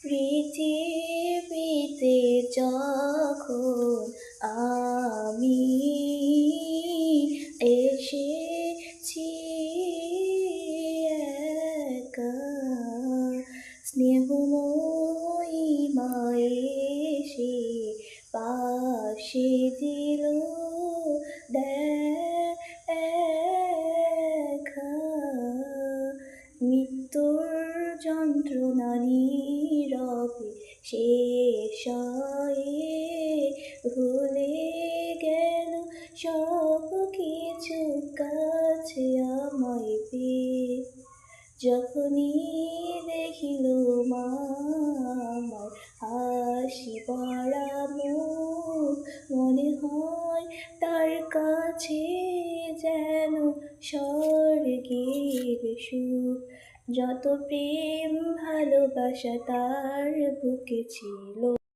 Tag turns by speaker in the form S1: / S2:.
S1: পৃথিবীতে যখন আমি এসেছি একা, স্নেহময়ী মা এসে পাশে দিল দেখা। মৃত্যুর যন্ত্রণা নীরবে শেষ হয়ে ভুলে গেল সব কিছু কাছে আমায় পেয়ে। যখনই দেখিল মা আমার হাসি ভরা মুখ, মনে হয় তার কাছে যেন স্বর্গের সুখ। যত প্রেম ভালোবাসা তার বুকে ছিল।